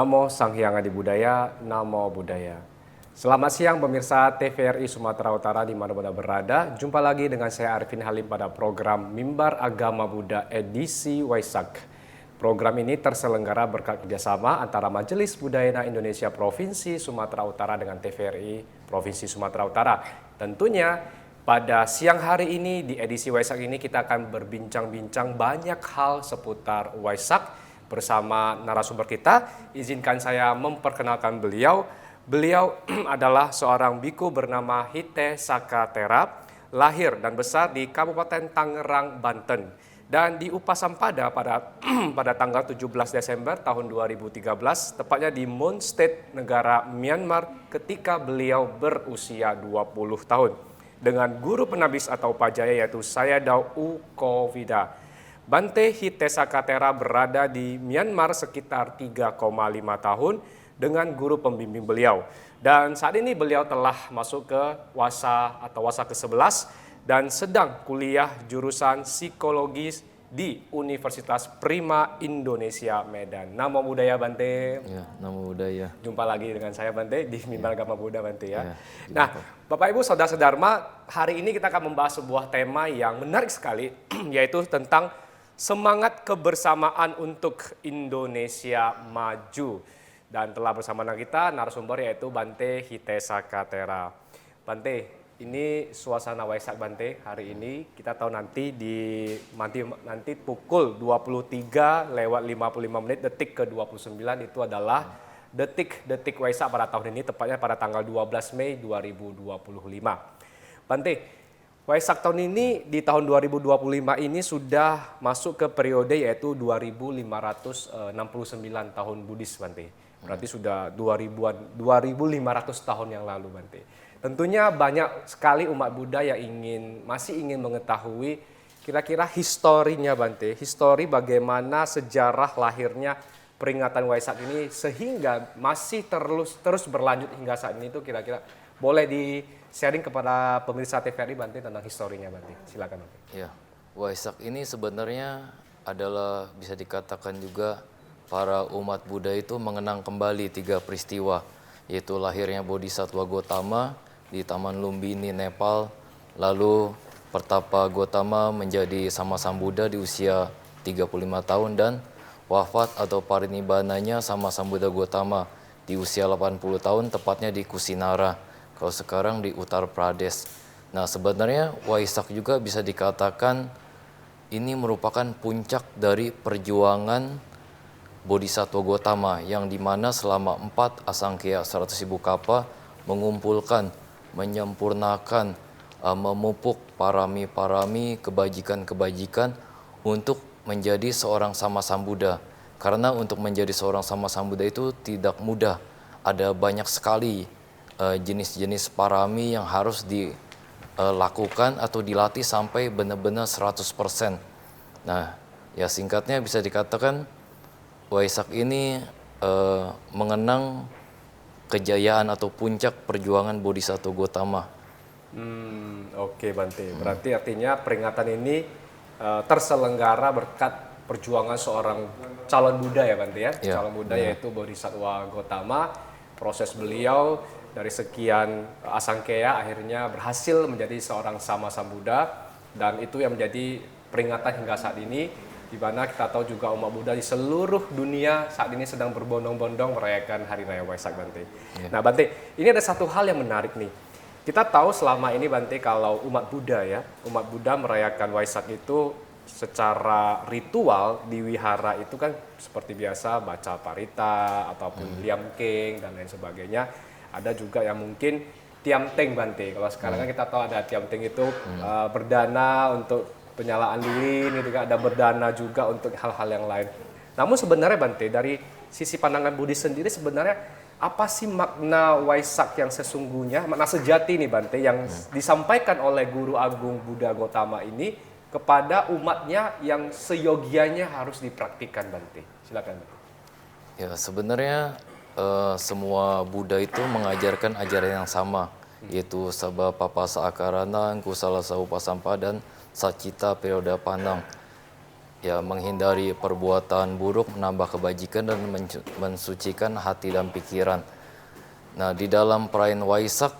Namo Sang Hyang Adi Budaya, Namo Buddhaya. Selamat siang pemirsa TVRI Sumatera Utara di mana-mana berada. Jumpa lagi dengan saya Arifin Halim pada program Mimbar Agama Buddha edisi Waisak. Program ini terselenggara berkat kerjasama antara Majelis Budaya Indonesia Provinsi Sumatera Utara dengan TVRI Provinsi Sumatera Utara. Tentunya pada siang hari ini di edisi Waisak ini kita akan berbincang-bincang banyak hal seputar Waisak bersama narasumber kita. Izinkan saya memperkenalkan beliau. Beliau adalah seorang biku bernama Hite Sakatera, lahir dan besar di Kabupaten Tangerang, Banten, dan di Upasampada pada tanggal 17 Desember tahun 2013, tepatnya di Mon State, negara Myanmar, ketika beliau berusia 20 tahun. Dengan guru penabis atau pajaya yaitu Sayadaw U Kovida. Bante Hite Sakatera berada di Myanmar sekitar 3,5 tahun dengan guru pembimbing beliau. Dan saat ini beliau telah masuk ke wasa ke-11 dan sedang kuliah jurusan psikologi di Universitas Prima Indonesia Medan. Namo Buddhaya Bante. Ya, Namo Buddhaya. Jumpa lagi dengan saya Bante di Mimbar Agama Buddha Bante ya. Ya, nah, Bapak Ibu Saudara Dharma, hari ini kita akan membahas sebuah tema yang menarik sekali yaitu tentang semangat kebersamaan untuk Indonesia maju. Dan telah bersama kita narasumber yaitu Bante Hite Sakatera. Bante, ini suasana Waisak Bante hari ini. Kita tahu nanti pukul 23:55 detik ke 29 itu adalah detik Waisak pada tahun ini, tepatnya pada tanggal 12 Mei 2025. Bante, Waisak tahun ini di tahun 2025 ini sudah masuk ke periode yaitu 2569 tahun Buddhis Bante. Berarti sudah 2500 tahun yang lalu Bante. Tentunya banyak sekali umat Buddha yang masih ingin mengetahui kira-kira historinya Bante. Histori bagaimana sejarah lahirnya peringatan Waisak ini sehingga masih terus berlanjut hingga saat ini, itu kira-kira boleh di-sharing kepada pemirsa TVRI Bante tentang historinya Bante. Silakan Bante. Ya, Waisak ini sebenarnya adalah bisa dikatakan juga para umat Buddha itu mengenang kembali 3 peristiwa, yaitu lahirnya Bodhisattva Gotama di Taman Lumbini, Nepal, lalu Pertapa Gotama menjadi Sama Sambuddha di usia 35 tahun, dan wafat atau parinibbananya Sama Sambuddha Gotama di usia 80 tahun, tepatnya di Kusinara, kalau sekarang di Uttar Pradesh. Nah, sebenarnya Waisak juga bisa dikatakan ini merupakan puncak dari perjuangan Bodhisattva Gotama, yang dimana selama 4 asangkaya 100.000 kapa mengumpulkan, menyempurnakan, memupuk parami-parami, kebajikan-kebajikan untuk menjadi seorang Sama Sambuddha. Karena untuk menjadi seorang Sama Sambuddha itu tidak mudah. Ada banyak sekali jenis-jenis parami yang harus dilakukan atau dilatih sampai benar-benar 100%. Nah, ya singkatnya bisa dikatakan Waisak ini mengenang kejayaan atau puncak perjuangan Bodhisattva Gotama. Oke Bante, berarti artinya peringatan ini terselenggara berkat perjuangan seorang calon Buddha ya Bante ya? Ya, calon Buddha yaitu Bodhisattva Gotama. Proses beliau dari sekian asangkaya akhirnya berhasil menjadi seorang Sama Sambuddha, dan itu yang menjadi peringatan hingga saat ini, di mana kita tahu juga umat Buddha di seluruh dunia saat ini sedang berbondong-bondong merayakan Hari Raya Waisak Bante. Yeah. Nah Bante, ini ada satu hal yang menarik nih. Kita tahu selama ini Bante kalau umat Buddha merayakan Waisak itu secara ritual di wihara itu kan seperti biasa baca parita ataupun liamking dan lain sebagainya. Ada juga yang mungkin tiamteng Bante. Kalau sekarang kan kita tahu ada tiamteng itu berdana untuk penyalaan lilin, gitu kan, ada berdana juga untuk hal-hal yang lain. Namun sebenarnya Bante, dari sisi pandangan Buddhis sendiri sebenarnya apa sih makna Waisak yang sesungguhnya, makna sejati nih Bante yang disampaikan oleh Guru Agung Buddha Gotama ini kepada umatnya yang seyogianya harus dipraktikkan Bante. Silakan Bante. Ya, sebenarnya semua Buddha itu mengajarkan ajaran yang sama, yaitu Sabba Papa Saakarana, Kusala Saupasampa, dan Sacita Perioda Pandang. ya menghindari perbuatan buruk, menambah kebajikan dan mensucikan hati dan pikiran. Nah, di dalam perayaan Waisak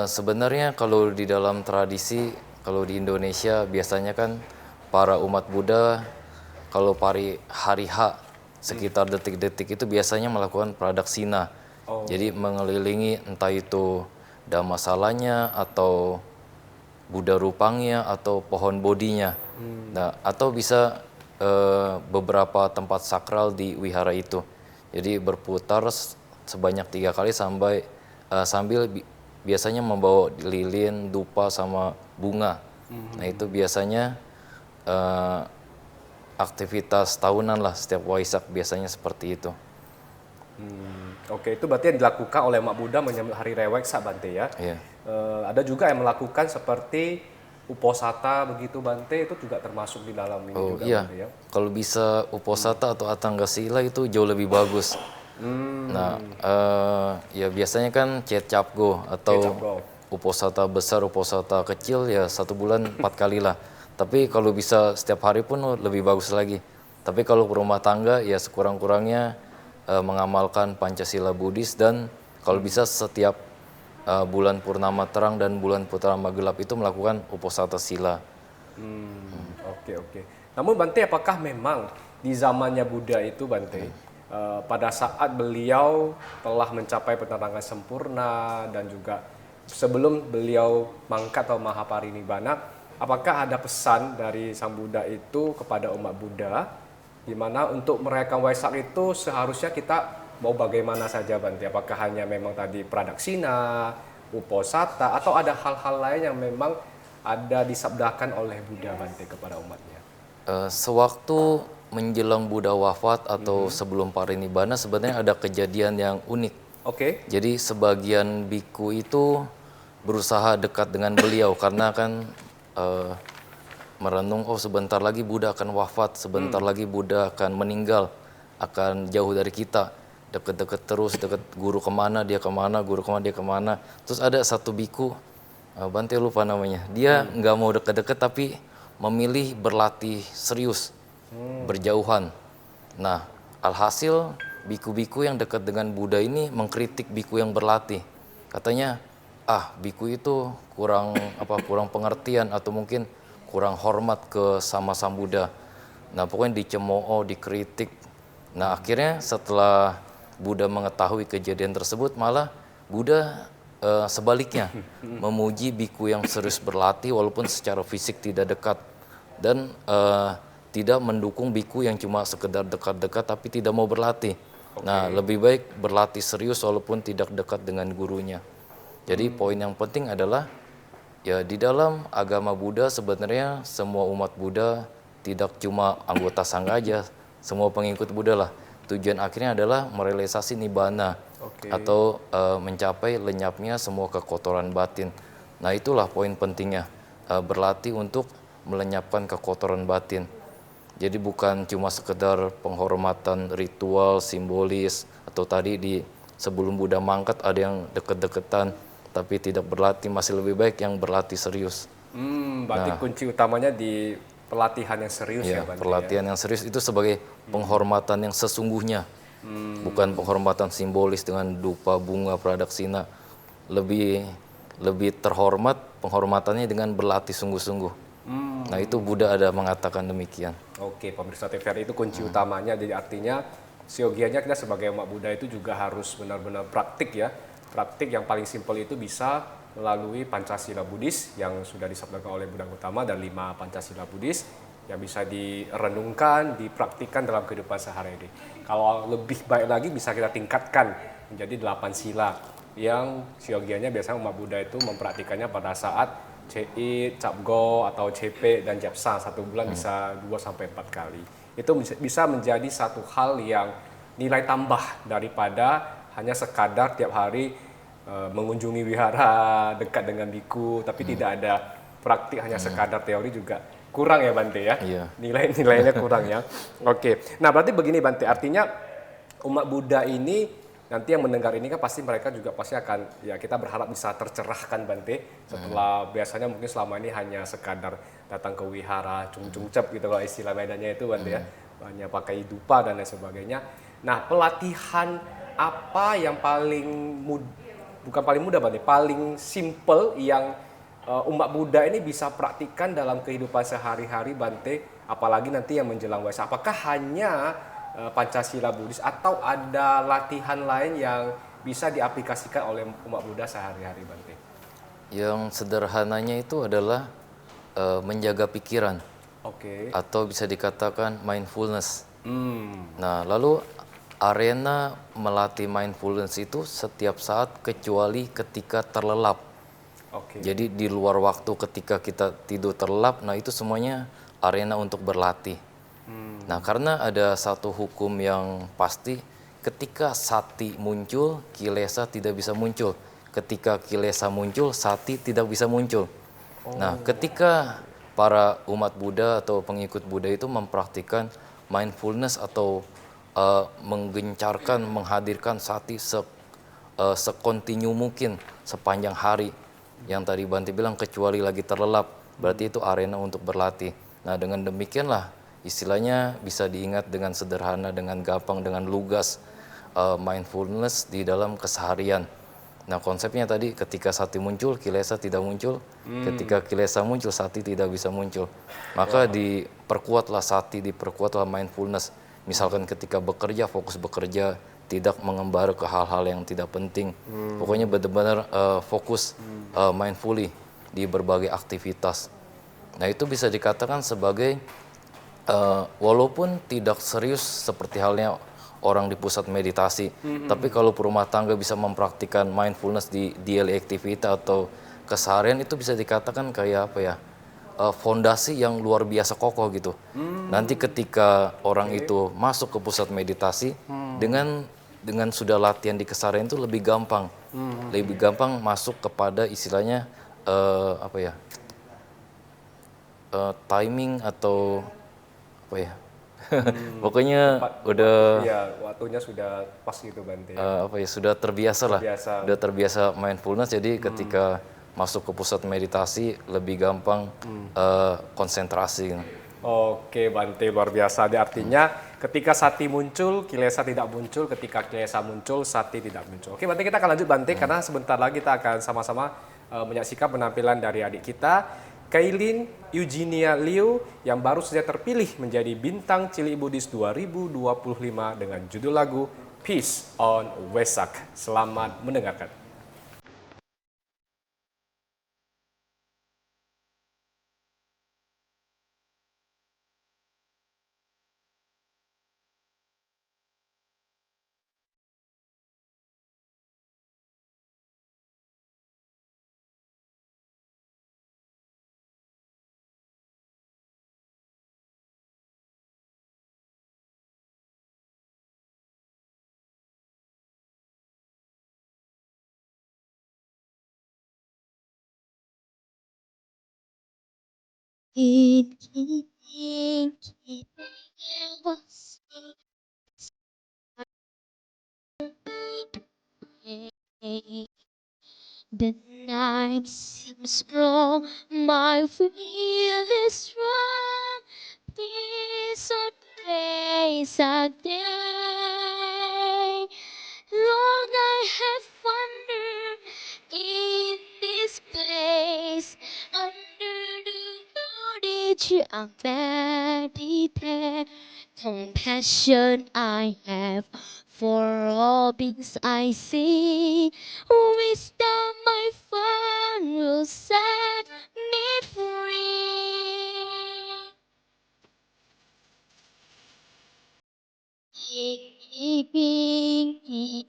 sebenarnya kalau di dalam tradisi, kalau di Indonesia biasanya kan para umat Buddha kalau hari H sekitar detik-detik itu biasanya melakukan pradaksina. Jadi mengelilingi entah itu Dhammasalanya atau Buddha rupangnya atau pohon bodinya. Nah, atau bisa beberapa tempat sakral di wihara itu. Jadi berputar sebanyak 3 kali sambil biasanya membawa lilin, dupa sama bunga. Nah, itu biasanya aktivitas tahunan lah setiap Waisak biasanya seperti itu. Oke, itu berarti yang dilakukan oleh umat Buddha menyambut hari raya Waisak, Bante ya. Iya. Ada juga yang melakukan seperti uposata begitu, Bante, itu juga termasuk di dalam ini juga, Iya, Bante ya. kalau bisa uposata atau atanggasila itu jauh lebih bagus. Nah, ya biasanya kan cecapgo atau Cecapgo. uposata besar, uposata kecil ya 1 bulan 4 kali lah. Tapi kalau bisa setiap hari pun lebih bagus lagi. Tapi kalau rumah tangga ya sekurang-kurangnya mengamalkan Pancasila Buddhis dan kalau bisa setiap bulan purnama terang dan bulan purnama gelap itu melakukan uposata sila. Oke. Namun Bante, apakah memang di zamannya Buddha itu, Bante, pada saat beliau telah mencapai penerangan sempurna dan juga sebelum beliau mangkat atau mahaparinibbana, apakah ada pesan dari Sang Buddha itu kepada umat Buddha di mana untuk merayakan Waisak itu seharusnya kita mau bagaimana saja, Bante? Apakah hanya memang tadi pradaksina, uposata, atau ada hal-hal lain yang memang ada disabdakan oleh Buddha, Bante, kepada umatnya? Sewaktu menjelang Buddha wafat atau sebelum parinibbana sebenarnya ada kejadian yang unik. Oke. Jadi sebagian biku itu berusaha dekat dengan beliau karena kan merenung, oh sebentar lagi Buddha akan wafat, sebentar lagi Buddha akan meninggal, akan jauh dari kita, deket-deket terus, deket guru kemana dia kemana, guru kemana dia kemana. Terus ada satu biku, Bante lupa namanya, dia nggak mau deket-deket tapi memilih berlatih serius, berjauhan. Nah, alhasil biku-biku yang dekat dengan Buddha ini mengkritik biku yang berlatih. Katanya, biku itu kurang pengertian atau mungkin kurang hormat ke sama Sang Buddha. Nah, pokoknya dicemooh, dikritik. Nah, akhirnya setelah Buddha mengetahui kejadian tersebut, malah Buddha sebaliknya memuji biku yang serius berlatih walaupun secara fisik tidak dekat dan tidak mendukung biku yang cuma sekedar dekat-dekat tapi tidak mau berlatih. Nah, lebih baik berlatih serius walaupun tidak dekat dengan gurunya. Jadi poin yang penting adalah ya di dalam agama Buddha sebenarnya semua umat Buddha tidak cuma anggota sangga aja, semua pengikut Buddha lah. Tujuan akhirnya adalah merealisasi nibbana atau mencapai lenyapnya semua kekotoran batin. Nah, itulah poin pentingnya, berlatih untuk melenyapkan kekotoran batin. Jadi bukan cuma sekedar penghormatan ritual, simbolis, atau tadi sebelum Buddha mangkat ada yang deket-deketan, tapi tidak berlatih, masih lebih baik yang berlatih serius. Berarti kunci utamanya di pelatihan yang serius ya, Bante? Pelatihan yang serius itu sebagai penghormatan yang sesungguhnya, bukan penghormatan simbolis dengan dupa, bunga, pradaksina. Lebih terhormat penghormatannya dengan berlatih sungguh-sungguh. Nah, itu Buddha ada mengatakan demikian. Oke, pemirsa TVRI, itu kunci utamanya. Jadi artinya siogianya kita sebagai umat Buddha itu juga harus benar-benar praktik ya. Praktik yang paling simpel itu bisa melalui Pancasila Buddhis yang sudah disabdakan oleh Buddha Gautama dan 5 Pancasila Buddhis yang bisa direnungkan, dipraktikkan dalam kehidupan sehari-hari. Kalau lebih baik lagi bisa kita tingkatkan menjadi 8 sila yang siogianya biasanya umat Buddha itu mempraktikannya pada saat Ceit, Capgo atau CP dan Japsa 1 bulan bisa 2-4 kali. Itu bisa menjadi satu hal yang nilai tambah daripada hanya sekadar tiap hari mengunjungi wihara dekat dengan biku, tapi tidak ada praktik, hanya sekadar teori juga kurang ya, Bante ya. Iya. Nilainya kurang ya. Oke. Nah, berarti begini, Bante, artinya umat Buddha ini nanti yang mendengar ini kan pasti mereka juga pasti akan, ya kita berharap bisa tercerahkan Bante, setelah biasanya mungkin selama ini hanya sekadar datang ke wihara, cung-cung-cep gitu kalau istilah medannya itu Bante ya, hanya pakai dupa dan lain sebagainya. Nah, pelatihan apa yang paling bukan paling mudah Bante, paling simple yang umat Buddha ini bisa praktikkan dalam kehidupan sehari-hari Bante, apalagi nanti yang menjelang Waisak. Apakah hanya Pancasila Buddhis atau ada latihan lain yang bisa diaplikasikan oleh umat Buddha sehari-hari Bante? Yang sederhananya itu adalah menjaga pikiran Oke. atau bisa dikatakan mindfulness. Hmm. Nah, lalu arena melatih mindfulness itu setiap saat kecuali ketika terlelap. Oke. Jadi di luar waktu ketika kita tidur terlelap, nah itu semuanya arena untuk berlatih. Nah, karena ada satu hukum yang pasti, ketika sati muncul, kilesa tidak bisa muncul. Ketika kilesa muncul, sati tidak bisa muncul. Nah, ketika para umat Buddha atau pengikut Buddha itu mempraktikkan mindfulness atau menggencarkan, menghadirkan sati sekontinu mungkin sepanjang hari. Yang tadi Bante bilang kecuali lagi terlelap, berarti itu arena untuk berlatih. Nah, dengan demikianlah istilahnya bisa diingat dengan sederhana, dengan gampang, dengan lugas mindfulness di dalam keseharian. Nah, konsepnya tadi ketika sati muncul, kilesa tidak muncul. Ketika kilesa muncul, sati tidak bisa muncul. Maka diperkuatlah sati, diperkuatlah mindfulness. Misalkan ketika bekerja, fokus bekerja, tidak mengembara ke hal-hal yang tidak penting. Pokoknya benar-benar fokus mindfully di berbagai aktivitas. Nah, itu bisa dikatakan sebagai walaupun tidak serius seperti halnya orang di pusat meditasi, tapi kalau perumah tangga bisa mempraktikkan mindfulness di daily activity atau keseharian, itu bisa dikatakan kayak apa ya, fondasi yang luar biasa kokoh gitu. Nanti ketika orang itu masuk ke pusat meditasi dengan sudah latihan di keseharian itu lebih gampang, lebih gampang masuk kepada istilahnya apa ya, timing atau apa ya. Pokoknya udah Iya, waktunya sudah pas gitu Bante. apa ya, sudah terbiasa lah. Terbiasa. Sudah terbiasa mindfulness, jadi ketika masuk ke pusat meditasi lebih gampang konsentrasi. Oke Bante, luar biasa. Artinya ketika sati muncul, kilesa tidak muncul. Ketika kilesa muncul, sati tidak muncul. Oke Bante, kita akan lanjut Bante, karena sebentar lagi kita akan sama-sama menyaksikan penampilan dari adik kita, Kailin Eugenia Liu, yang baru saja terpilih menjadi Bintang Cilik Buddhis 2025 dengan judul lagu Peace on Wesak. Selamat mendengarkan. The night seems long, my will is strong. Peace on days a day. Long I have wandered in this place, under the bondage of meditate. Compassion I have for all beings I see. Wisdom I find will set me free. Keeping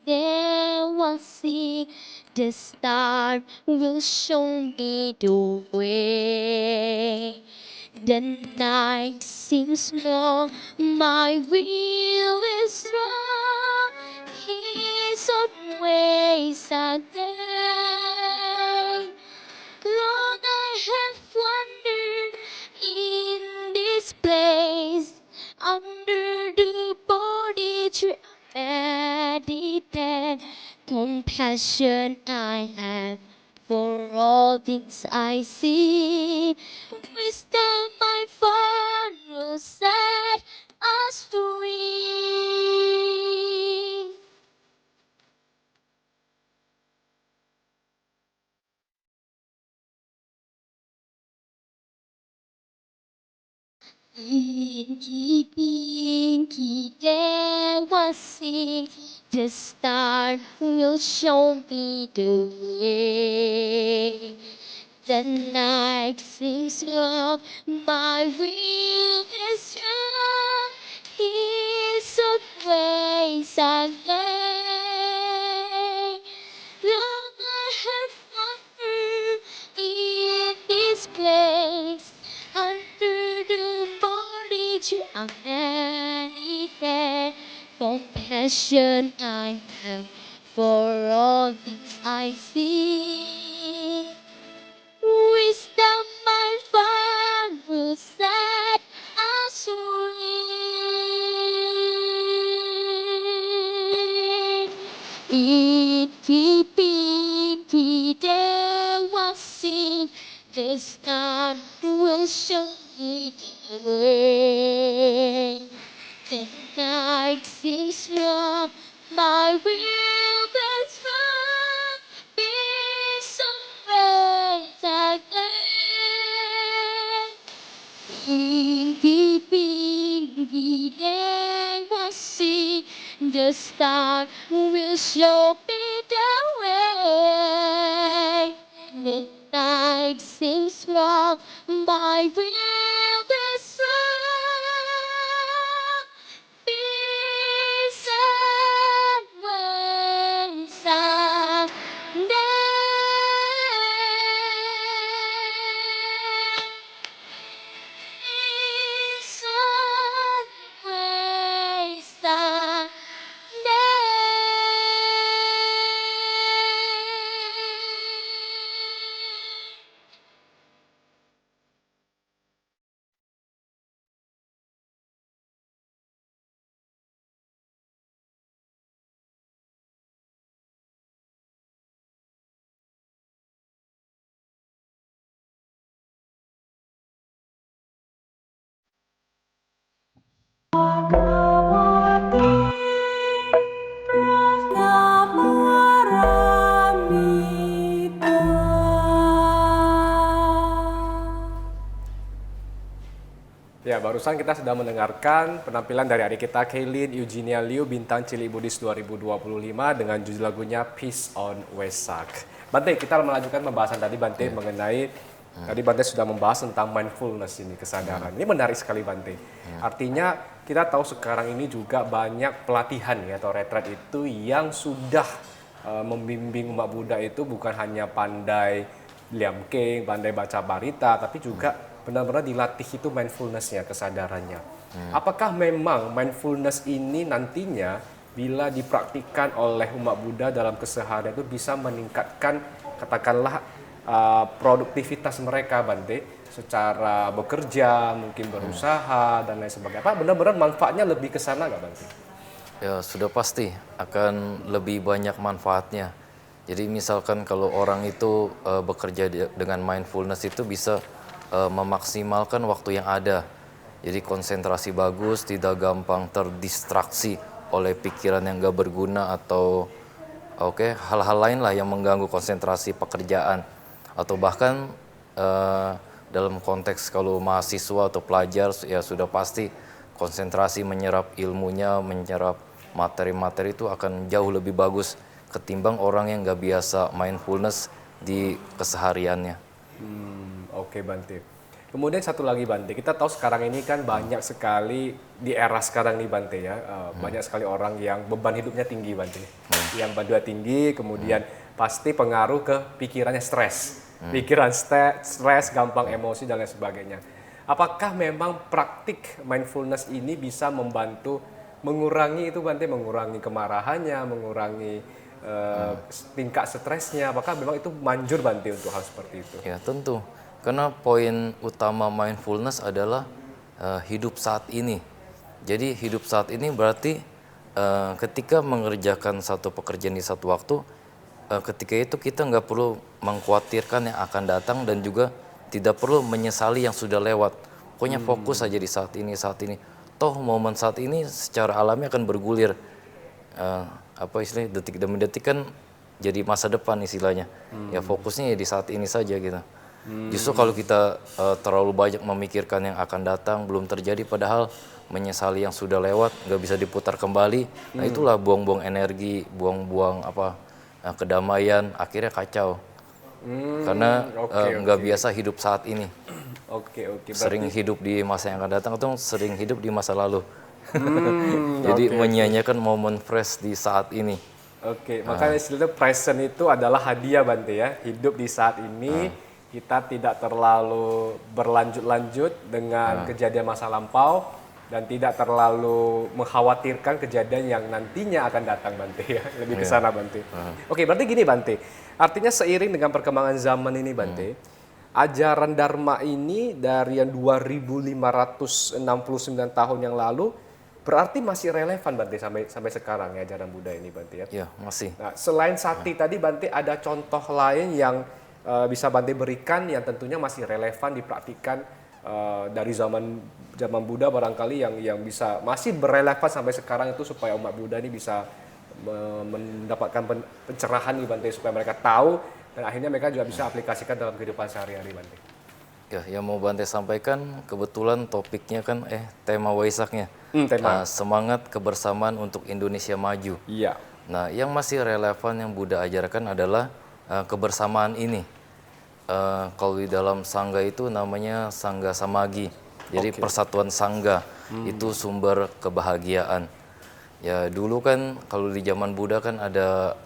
there one see, the star will show me the way. The night seems long, my will is strong. His own ways are there. Long I have wandered in this place, under the body tree meditate. compassion I have for all things I see. Wisdom my Father set us free. Pinky, pinky, there was sing. The star will show me the way. The night sings love, my will is strong. His own ways I lay. Long I have wandered in this place, under the bondage of many fair. Compassion I have for all things I see. Wisdom my Father set us free. Pinky, pinky, there was seen. The star will show me the way. The night is long, my will is strong. Peace and praise again. Pinky, pinky, there was see. The star will show me the way. The night seems long, my will is strong. Peace and ways peace and ways Ya, barusan kita sudah mendengarkan penampilan dari adik kita Kaylin Eugenia Liu bintang Cilik Budis 2025 dengan judul lagunya Peace on Wesak. Bante, kita melanjutkan pembahasan tadi Bante mengenai tadi Bante sudah membahas tentang mindfulness ini, kesadaran. Ini menarik sekali Bante. Artinya kita tahu sekarang ini juga banyak pelatihan ya atau retret itu yang sudah membimbing umat Buddha itu bukan hanya pandai liam keng, pandai baca barita, tapi juga benar-benar dilatih itu mindfulness-nya, kesadarannya. Apakah memang mindfulness ini nantinya bila dipraktikkan oleh umat Buddha dalam keseharian itu bisa meningkatkan katakanlah produktivitas mereka Bante secara bekerja, mungkin berusaha dan lain sebagainya. Apa benar-benar manfaatnya lebih ke sana nggak Bante? Ya, sudah pasti akan lebih banyak manfaatnya. Jadi misalkan kalau orang itu bekerja dengan mindfulness itu bisa memaksimalkan waktu yang ada. Jadi konsentrasi bagus, tidak gampang terdistraksi oleh pikiran yang gak berguna atau hal-hal lain lah yang mengganggu konsentrasi pekerjaan. Atau bahkan dalam konteks kalau mahasiswa atau pelajar ya sudah pasti konsentrasi menyerap ilmunya, menyerap materi-materi itu akan jauh lebih bagus ketimbang orang yang gak biasa mindfulness di kesehariannya. Oke Bante. Kemudian satu lagi Bante, kita tahu sekarang ini kan banyak sekali di era sekarang nih Bante ya, banyak sekali orang yang beban hidupnya tinggi Bante. Yang beban tinggi, kemudian pasti pengaruh ke pikirannya stres. Pikiran stres, gampang emosi dan lain sebagainya. Apakah memang praktik mindfulness ini bisa membantu mengurangi itu Bante, mengurangi kemarahannya, mengurangi tingkat stresnya? Apakah memang itu manjur Bante untuk hal seperti itu? Ya tentu. Karena poin utama mindfulness adalah hidup saat ini. Jadi hidup saat ini berarti ketika mengerjakan satu pekerjaan di satu waktu, ketika itu kita nggak perlu mengkhawatirkan yang akan datang dan juga tidak perlu menyesali yang sudah lewat. Pokoknya fokus saja di saat ini, saat ini. Toh momen saat ini secara alami akan bergulir. Apa istilahnya, detik demi detik kan jadi masa depan istilahnya. Ya fokusnya ya di saat ini saja gitu. Justru kalau kita terlalu banyak memikirkan yang akan datang, belum terjadi, padahal menyesali yang sudah lewat, nggak bisa diputar kembali. Nah itulah buang-buang energi, buang-buang kedamaian, akhirnya kacau. Karena nggak biasa hidup saat ini. Sering hidup di masa yang akan datang atau sering hidup di masa lalu. Jadi menyia-nyiakan momen fresh di saat ini. Makanya istilahnya present itu adalah hadiah Bante ya. Hidup di saat ini, kita tidak terlalu berlanjut-lanjut dengan kejadian masa lampau dan tidak terlalu mengkhawatirkan kejadian yang nantinya akan datang Bante ya. Lebih ke sana Bante. Berarti gini Bante. Artinya seiring dengan perkembangan zaman ini Bante, ajaran Dharma ini dari yang 2569 tahun yang lalu berarti masih relevan Bante sampai sekarang ya ajaran Buddha ini Bante ya. Ya, masih. Nah, selain sati tadi Bante ada contoh lain yang bisa Bante berikan yang tentunya masih relevan dipraktikkan dari zaman Buddha barangkali yang bisa masih berrelevan sampai sekarang itu supaya umat Buddha ini bisa mendapatkan pencerahan nih Bante supaya mereka tahu dan akhirnya mereka juga bisa aplikasikan dalam kehidupan sehari-hari Bante. Ya, yang mau Bante sampaikan kebetulan topiknya kan tema Waisaknya. Semangat kebersamaan untuk Indonesia maju. Iya. Nah, yang masih relevan yang Buddha ajarkan adalah kebersamaan ini. Kalau di dalam sangga itu namanya sangga samagi. Jadi persatuan sangga itu sumber kebahagiaan. Ya dulu kan kalau di zaman Buddha kan ada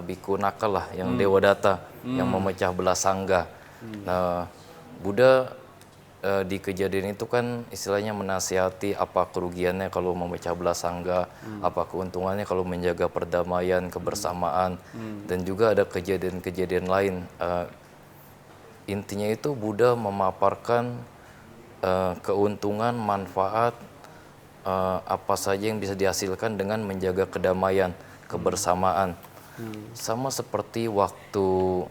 biku nakal lah yang Dewa Data yang memecah belah sangga. Nah Buddha di kejadian itu kan istilahnya menasihati apa kerugiannya kalau memecah belah sangga, apa keuntungannya kalau menjaga perdamaian, kebersamaan, dan juga ada kejadian-kejadian lain. Intinya itu Buddha memaparkan keuntungan, manfaat, apa saja yang bisa dihasilkan dengan menjaga kedamaian, kebersamaan. Sama seperti waktu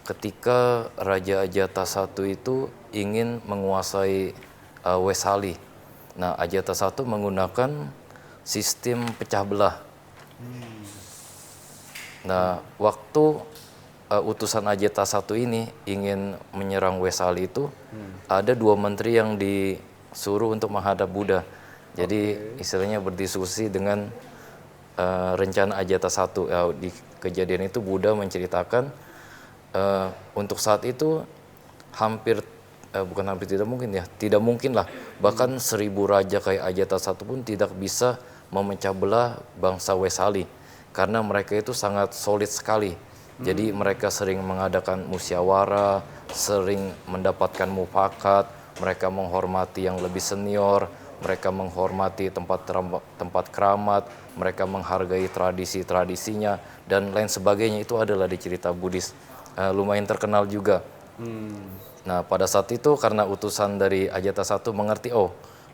ketika Raja Ajatasattu itu ingin menguasai Wesali. Nah, Ajatasattu menggunakan sistem pecah belah. Nah, waktu utusan Ajatasattu ini ingin menyerang Wesali itu, ada 2 menteri yang disuruh untuk menghadap Buddha. Jadi istilahnya berdiskusi dengan rencana Ajatasattu. Di kejadian itu Buddha menceritakan untuk saat itu bukan hampir tidak mungkin ya, tidak mungkin lah. Bahkan 1000 raja kayak Ajatasattu pun tidak bisa memecah belah bangsa Wesali karena mereka itu sangat solid sekali. Jadi mereka sering mengadakan musyawarah, sering mendapatkan mufakat, mereka menghormati yang lebih senior, mereka menghormati tempat keramat, mereka menghargai tradisi-tradisinya, dan lain sebagainya. Itu adalah di cerita Buddhis. Lumayan terkenal juga. Nah pada saat itu karena utusan dari Ajatasattu mengerti,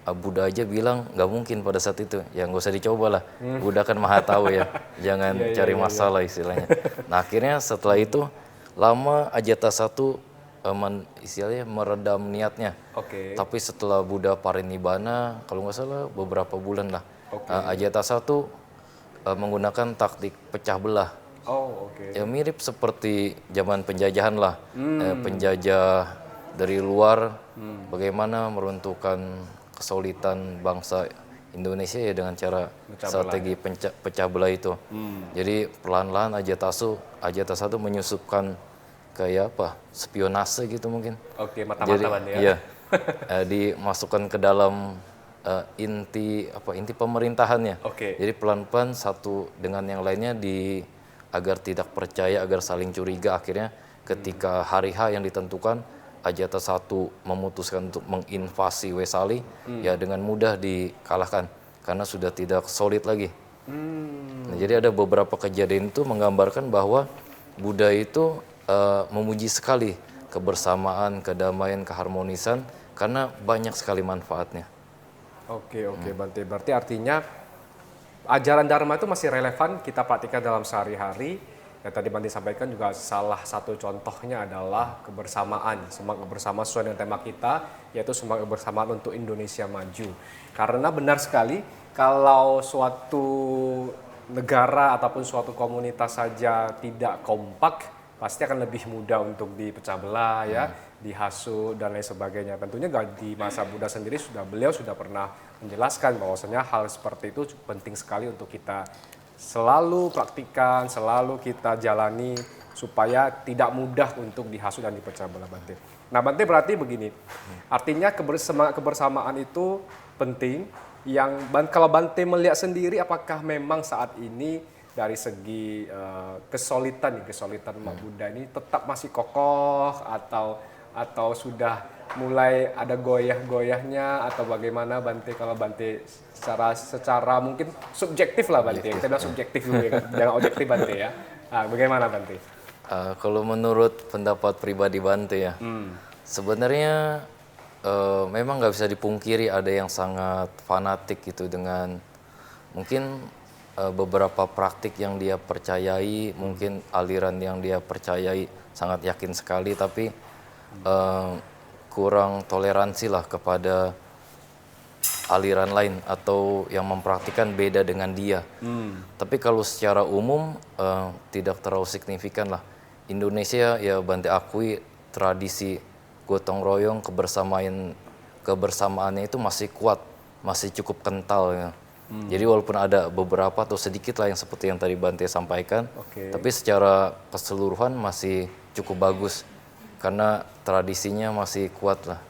Buddha aja bilang nggak mungkin pada saat itu, ya nggak usah dicoba lah. Buddha kan maha tahu ya, jangan cari masalah istilahnya. Nah akhirnya setelah itu lama Ajatasattu istilahnya meredam niatnya. Tapi setelah Buddha parinibbana, kalau nggak salah beberapa bulan lah, Ajatasattu menggunakan taktik pecah belah. Ya mirip seperti zaman penjajahan lah, penjajah dari luar bagaimana meruntuhkan kesulitan bangsa Indonesia ya dengan cara strategi pecah belah itu. Jadi perlahan-lahan Ajatasattu menyusupkan kayak spionase gitu mungkin. Mata-mataan ya. Iya. Dimasukkan ke dalam inti pemerintahannya. Jadi pelan-pelan satu dengan yang lainnya agar tidak percaya, agar saling curiga. Akhirnya ketika hari H yang ditentukan, Ajatasattu memutuskan untuk menginvasi Wesali, ya dengan mudah dikalahkan karena sudah tidak solid lagi. Nah, jadi ada beberapa kejadian itu menggambarkan bahwa Buddha itu memuji sekali kebersamaan, kedamaian, keharmonisan karena banyak sekali manfaatnya. Bante. Berarti artinya ajaran Dharma itu masih relevan kita praktikkan dalam sehari-hari. Yang tadi Bante sampaikan juga salah satu contohnya adalah kebersamaan, semangat bersama sesuai dengan tema kita, yaitu semangat kebersamaan untuk Indonesia maju. Karena benar sekali, kalau suatu negara ataupun suatu komunitas saja tidak kompak, pasti akan lebih mudah untuk dipecah belah ya, dihasut dan lain sebagainya. Tentunya di masa Buddha sendiri beliau sudah pernah menjelaskan bahwasanya hal seperti itu penting sekali untuk kita selalu praktikkan, selalu kita jalani supaya tidak mudah untuk dihasut dan dipecah belah, Bante. Nah, Bante berarti begini, artinya kebersamaan itu penting. Kalau Bante melihat sendiri, apakah memang saat ini dari segi kesolidan umat Buddha ini tetap masih kokoh atau sudah mulai ada goyah-goyahnya atau bagaimana, Bante? Kalau Bante secara mungkin subjektif lah, Bante. Kita bilang subjektif dulu ya, jangan objektif, Bante ya. Nah, bagaimana, Bante? Kalau menurut pendapat pribadi Bante ya, sebenarnya memang nggak bisa dipungkiri ada yang sangat fanatik gitu dengan mungkin beberapa praktik yang dia percayai, mungkin aliran yang dia percayai sangat yakin sekali, tapi kurang toleransi lah kepada aliran lain atau yang mempraktikkan beda dengan dia. Tapi kalau secara umum tidak terlalu signifikan lah. Indonesia ya Bante akui tradisi gotong royong kebersamaannya itu masih kuat, masih cukup kental ya. Jadi walaupun ada beberapa atau sedikit lah yang seperti yang tadi Bante sampaikan, tapi secara keseluruhan masih cukup bagus karena tradisinya masih kuat lah.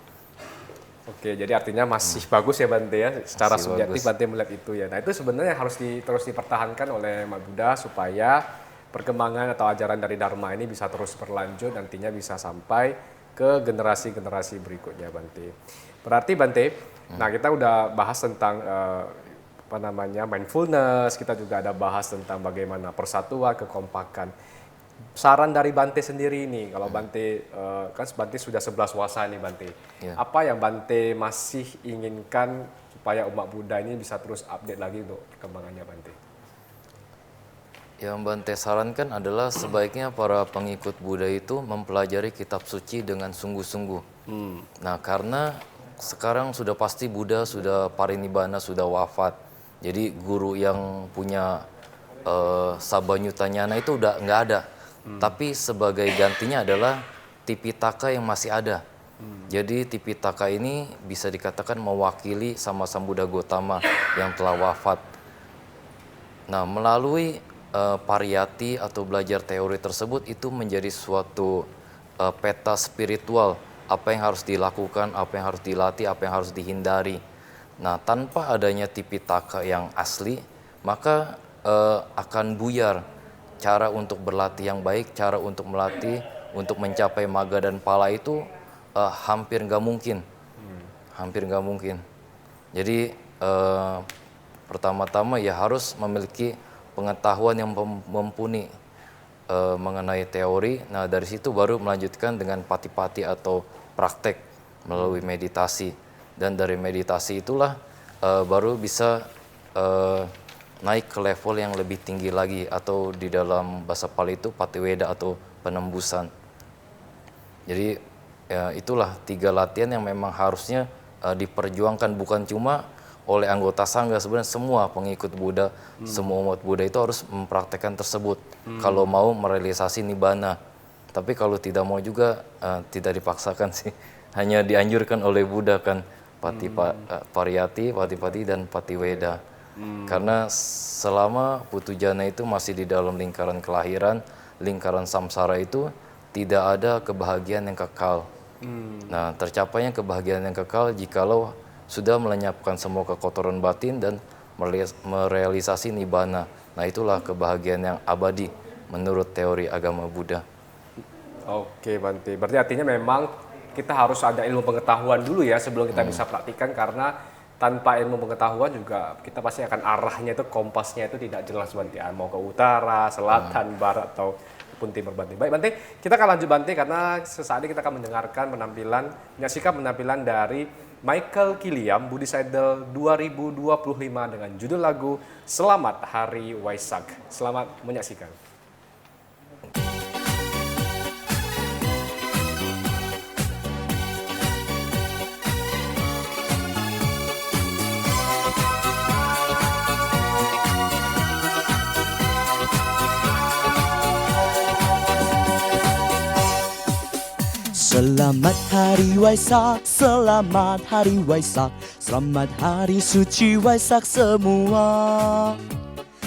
Oke, jadi artinya masih bagus ya, Bante ya, secara Masih subjektif bagus. Bante melihat itu ya. Nah, itu sebenarnya harus terus dipertahankan oleh umat Buddha supaya perkembangan atau ajaran dari Dharma ini bisa terus berlanjut, nantinya bisa sampai ke generasi-generasi berikutnya, Bante. Berarti Bante, nah kita udah bahas tentang mindfulness, kita juga ada bahas tentang bagaimana persatuan, kekompakan. Saran dari Bante sendiri ini, kalau Bante, kan Bante sudah 11 wasa nih, Bante. Ya. Apa yang Bante masih inginkan supaya umat Buddha ini bisa terus update lagi untuk perkembangannya, Bante? Yang Bante sarankan adalah sebaiknya para pengikut Buddha itu mempelajari kitab suci dengan sungguh-sungguh. Nah, karena sekarang sudah pasti Buddha sudah parinibbana, sudah wafat. Jadi guru yang punya Sabanyutanyana itu udah nggak ada. Tapi sebagai gantinya adalah Tipitaka yang masih ada. Jadi Tipitaka ini bisa dikatakan mewakili sama Sambuddha Gotama yang telah wafat. Nah, melalui pariyati atau belajar teori tersebut itu menjadi suatu peta spiritual, apa yang harus dilakukan, apa yang harus dilatih, apa yang harus dihindari. Nah, tanpa adanya Tipitaka yang asli, maka akan buyar cara untuk berlatih yang baik, cara untuk melatih, untuk mencapai maga dan pala itu hampir nggak mungkin. Hampir nggak mungkin. Jadi pertama-tama ya harus memiliki pengetahuan yang mumpuni mengenai teori. Nah, dari situ baru melanjutkan dengan pati-pati atau praktek melalui meditasi. Dan dari meditasi itulah baru bisa naik ke level yang lebih tinggi lagi, atau di dalam bahasa Pali itu patiweda atau penembusan. Jadi ya, itulah 3 latihan yang memang harusnya diperjuangkan bukan cuma oleh anggota sangga, sebenarnya semua pengikut Buddha, semua umat Buddha itu harus mempraktekkan tersebut kalau mau merealisasi nibbana. Tapi kalau tidak mau juga tidak dipaksakan sih, hanya dianjurkan oleh Buddha kan, pariyati, patipati dan patiweda. Karena selama putujana itu masih di dalam lingkaran kelahiran, lingkaran samsara itu tidak ada kebahagiaan yang kekal. Nah, tercapainya kebahagiaan yang kekal jikalau sudah melenyapkan semua kekotoran batin dan merealisasi nibbana. Nah, itulah kebahagiaan yang abadi menurut teori agama Buddha. Oke, Bante. Berarti artinya memang kita harus ada ilmu pengetahuan dulu ya sebelum kita bisa praktikkan, karena tanpa ilmu pengetahuan juga kita pasti akan arahnya itu, kompasnya itu tidak jelas, Bante. Mau ke utara, selatan, barat, atau ataupun timur Bante. Baik Bante, kita akan lanjut Bante karena sesaat ini kita akan menyaksikan penampilan dari Michael Kiliam Budi Idol 2025 dengan judul lagu Selamat Hari Waisak. Selamat menyaksikan. Selamat Hari Waisak, selamat Hari Waisak, selamat Hari Suci Waisak semua.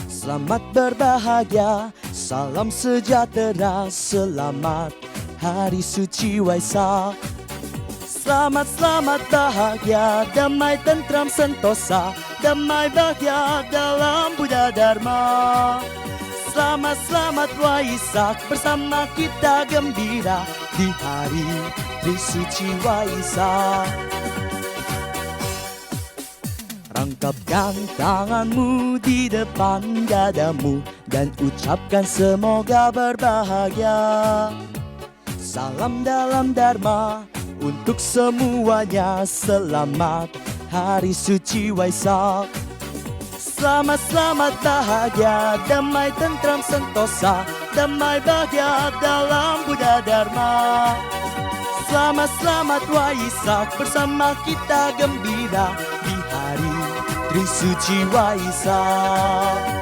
Selamat berbahagia, salam sejahtera, selamat Hari Suci Waisak. Selamat, selamat bahagia, damai tentram sentosa, damai bahagia dalam Buddha Dharma. Selamat, selamat Waisak, bersama kita gembira di hari Trisuci Waisak. Rangkapkan tanganmu di depan dadamu dan ucapkan semoga berbahagia. Salam dalam Dharma untuk semuanya, selamat Hari Suci Waisak. Selamat, selamat bahagia, damai tentram sentosa, damai bahagia dalam Buddha Dharma. Selamat, selamat Waisak, bersama kita gembira di hari Trisuci Waisak.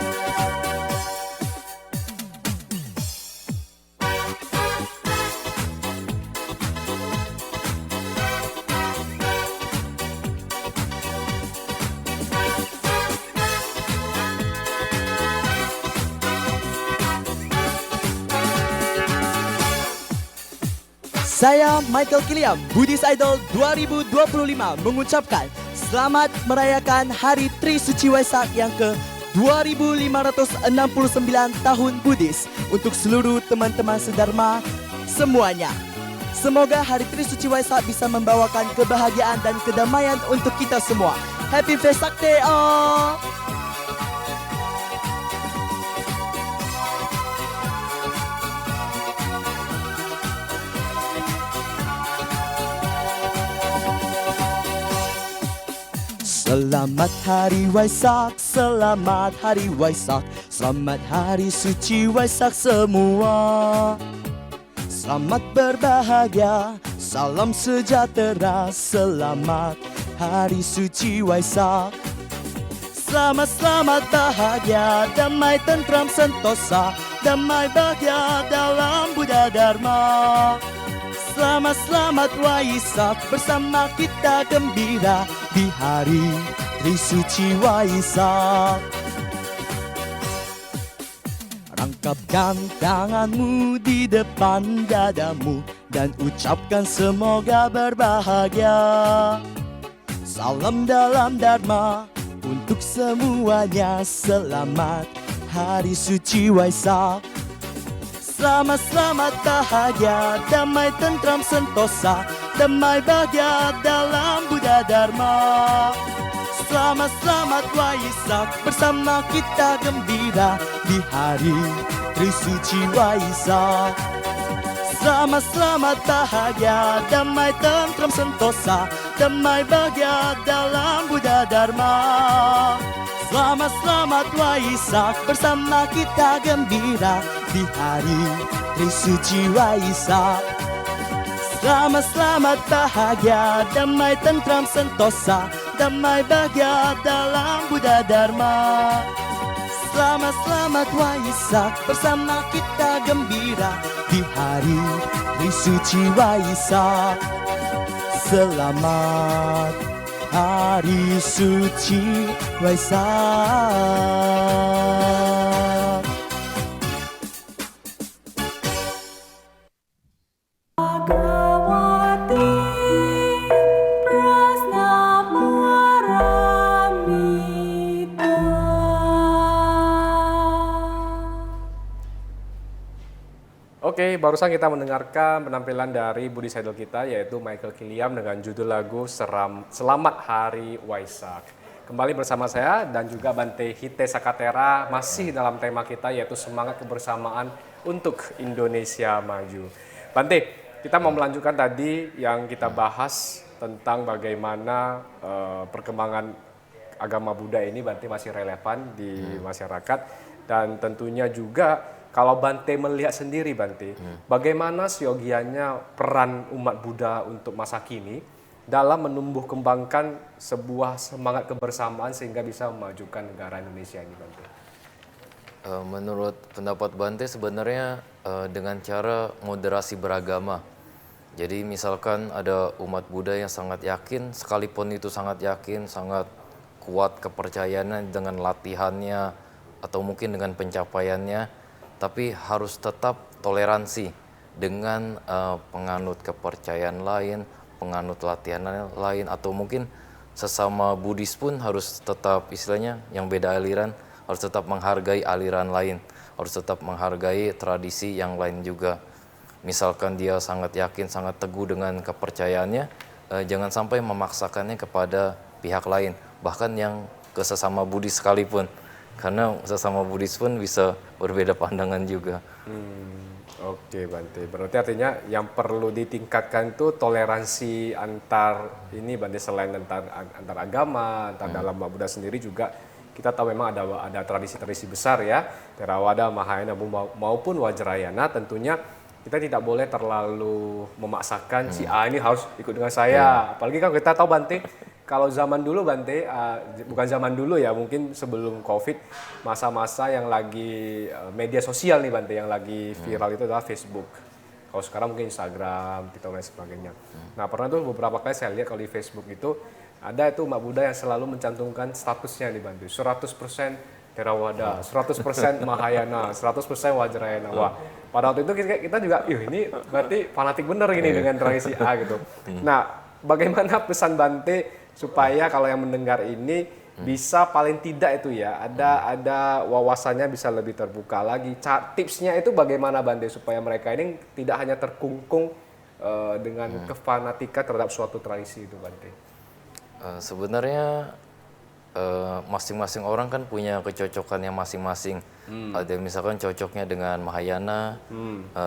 Saya Michael Kiliam, Buddhist Idol 2025 mengucapkan selamat merayakan Hari Trisuci Waisak yang ke-2569 tahun Buddhis untuk seluruh teman-teman sedharma semuanya. Semoga Hari Trisuci Waisak bisa membawakan kebahagiaan dan kedamaian untuk kita semua. Happy Vesak Day all! Selamat Hari Waisak, selamat Hari Waisak, selamat Hari Suci Waisak semua. Selamat berbahagia, salam sejahtera, selamat Hari Suci Waisak. Selamat, selamat bahagia, damai tentram sentosa, damai bahagia dalam Buddha Dharma. Selamat, selamat Waisak, bersama kita gembira di hari Trisuci Waisak. Rangkapkan tanganmu di depan dadamu dan ucapkan semoga berbahagia. Salam dalam Dharma untuk semuanya, selamat Hari Suci Waisak. Selamat, selamat bahagia, damai tentram sentosa, damai bahagia dalam Buddha Dharma. Selamat, selamat Waisak, bersama kita gembira di hari Trisuci Waisak. Selamat, selamat bahagia, damai tentram sentosa, damai bahagia dalam Buddha Dharma. Selamat, selamat Waisak, bersama kita gembira di hari Trisuci Waisak. Selamat, selamat bahagia, damai tentram sentosa, damai bahagia dalam Buddha Dharma. Selamat, selamat Waisak, bersama kita gembira di hari Trisuci Waisak. Selamat Hari Suci Waisak. Oke, barusan kita mendengarkan penampilan dari Buddhist Idol kita yaitu Michael Kiliam dengan judul lagu Selamat Hari Waisak. Kembali bersama saya dan juga Bante Hite Sakatera masih dalam tema kita yaitu semangat kebersamaan untuk Indonesia maju. Bante, kita mau melanjutkan tadi yang kita bahas tentang bagaimana perkembangan agama Buddha ini Bante masih relevan di masyarakat, dan tentunya juga kalau Bante melihat sendiri Bante, bagaimana seyogianya peran umat Buddha untuk masa kini dalam menumbuh kembangkan sebuah semangat kebersamaan sehingga bisa memajukan negara Indonesia ini Bante. Menurut pendapat Bante sebenarnya dengan cara moderasi beragama. Jadi misalkan ada umat Buddha yang sangat yakin, sekalipun itu sangat yakin, sangat kuat kepercayaannya dengan latihannya atau mungkin dengan pencapaiannya, tapi harus tetap toleransi dengan penganut kepercayaan lain, penganut latihan lain, atau mungkin sesama Buddhis pun harus tetap, istilahnya yang beda aliran, harus tetap menghargai aliran lain, harus tetap menghargai tradisi yang lain juga. Misalkan dia sangat yakin, sangat teguh dengan kepercayaannya, jangan sampai memaksakannya kepada pihak lain, bahkan yang ke sesama Buddhis sekalipun, karena sesama Buddhis pun bisa berbeda pandangan juga. Oke Bante, berarti artinya yang perlu ditingkatkan itu toleransi antar ini Bante, selain antar agama, antar dalam umat Buddha sendiri juga kita tahu memang ada tradisi-tradisi besar ya, Theravada, Mahayana maupun Vajrayana. Tentunya kita tidak boleh terlalu memaksakan si A ini harus ikut dengan saya. Apalagi kan kita tahu Bante, kalau zaman dulu Bante, bukan zaman dulu ya, mungkin sebelum COVID, masa-masa yang lagi media sosial nih Bante, yang lagi viral itu adalah Facebook. Kalau sekarang mungkin Instagram, TikTok dan sebagainya. Nah pernah tuh beberapa kali saya lihat kalau di Facebook itu, ada itu umat Buddha yang selalu mencantumkan statusnya nih Bante, 100% Theravada, 100% Mahayana, 100% Vajrayana. Wah, pada waktu itu kita juga, ini berarti fanatik bener gini dengan tradisi A gitu. Nah, bagaimana pesan Bante supaya kalau yang mendengar ini bisa paling tidak itu ya ada wawasannya bisa lebih terbuka lagi. Tipsnya itu bagaimana Bante supaya mereka ini tidak hanya terkungkung dengan kefanatikan terhadap suatu tradisi itu Bante. Sebenarnya masing-masing orang kan punya kecocokannya masing-masing. Ada yang misalkan cocoknya dengan Mahayana,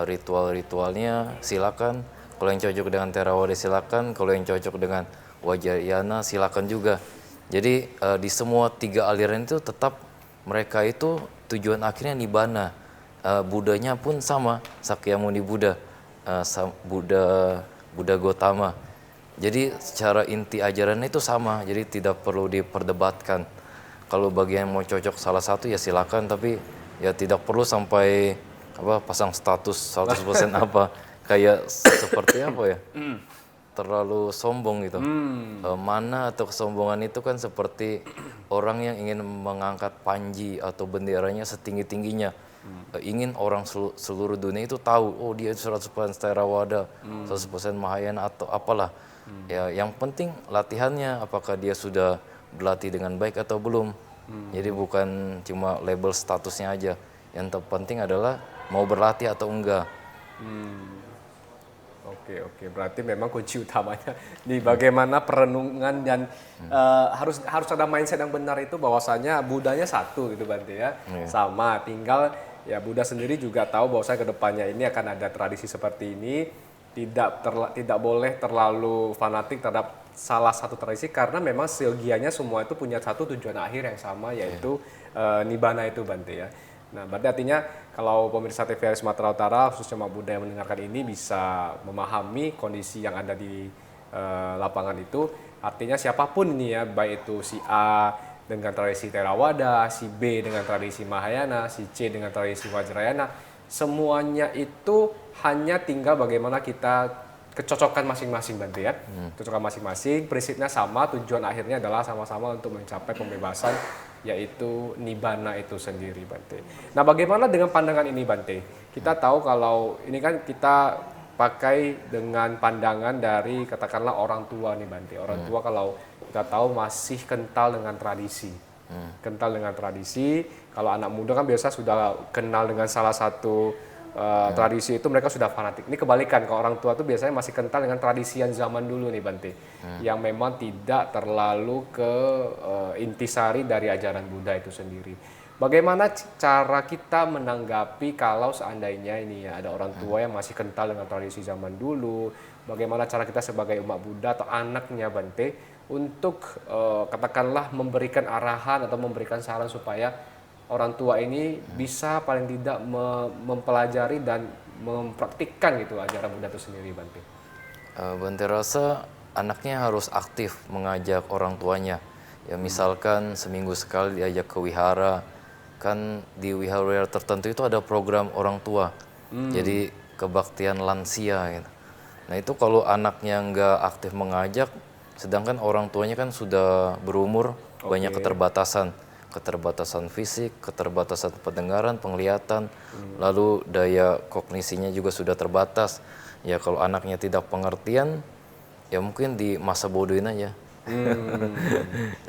ritual-ritualnya silakan. Kalau yang cocok dengan Theravada silakan. Kalau yang cocok dengan Vajrayana silakan juga. Jadi di semua tiga aliran itu tetap mereka itu tujuan akhirnya Nibbana. Budanya pun sama, Sakyamuni Buddha, Buddha Gotama. Jadi secara inti ajarannya itu sama, jadi tidak perlu diperdebatkan. Kalau bagi yang mau cocok salah satu ya silakan, tapi ya tidak perlu sampai pasang status 100% apa, kayak seperti apa ya? Terlalu sombong gitu. Mana atau kesombongan itu kan seperti orang yang ingin mengangkat panji atau benderanya setinggi-tingginya. Ingin orang seluruh dunia itu tahu, oh dia 100% Theravada, 100% Mahayana atau apalah. Ya, yang penting latihannya, apakah dia sudah berlatih dengan baik atau belum. Jadi bukan cuma label statusnya aja. Yang terpenting adalah mau berlatih atau enggak. Oke, berarti memang kunci utamanya di bagaimana perenungan dan harus ada mindset yang benar itu, bahwasanya Buddhanya satu gitu Bante ya. Sama, tinggal ya Buddha sendiri juga tahu bahwasanya ke depannya ini akan ada tradisi seperti ini, tidak boleh terlalu fanatik terhadap salah satu tradisi, karena memang seyogianya semua itu punya satu tujuan akhir yang sama, yaitu Nibbana itu Bante ya. Nah, berarti artinya kalau pemirsa TVRI Sumatera Utara, khususnya umat Buddha yang mendengarkan ini bisa memahami kondisi yang ada di lapangan itu, artinya siapapun ini ya, baik itu si A dengan tradisi Theravada, si B dengan tradisi Mahayana, si C dengan tradisi Vajrayana, semuanya itu hanya tinggal bagaimana kita kecocokan masing-masing Bante ya. Kecocokan masing-masing, prinsipnya sama, tujuan akhirnya adalah sama-sama untuk mencapai pembebasan, yaitu Nibbana itu sendiri Bante. Nah, bagaimana dengan pandangan ini Bante? Kita tahu kalau ini kan kita pakai dengan pandangan dari katakanlah orang tua nih Bante. Orang tua kalau kita tahu masih kental dengan tradisi. Kental dengan tradisi. Kalau anak muda kan biasa sudah kenal dengan salah satu tradisi itu mereka sudah fanatik. Ini kebalikan, kalau orang tua tuh biasanya masih kental dengan tradisi yang zaman dulu nih Bante. Yang memang tidak terlalu ke intisari dari ajaran Buddha itu sendiri. Bagaimana cara kita menanggapi kalau seandainya ini ya ada orang tua yang masih kental dengan tradisi zaman dulu? Bagaimana cara kita sebagai umat Buddha atau anaknya Bante untuk katakanlah memberikan arahan atau memberikan saran supaya orang tua ini bisa paling tidak mempelajari dan mempraktikkan gitu ajaran Buddha itu sendiri Bante? Bante rasa anaknya harus aktif mengajak orang tuanya. Ya misalkan seminggu sekali diajak ke wihara. Kan di wihara tertentu itu ada program orang tua. Jadi kebaktian lansia gitu. Nah itu kalau anaknya nggak aktif mengajak, sedangkan orang tuanya kan sudah berumur, banyak keterbatasan fisik, keterbatasan pendengaran, penglihatan, lalu daya kognisinya juga sudah terbatas. Ya kalau anaknya tidak pengertian, ya mungkin di masa bodohin aja.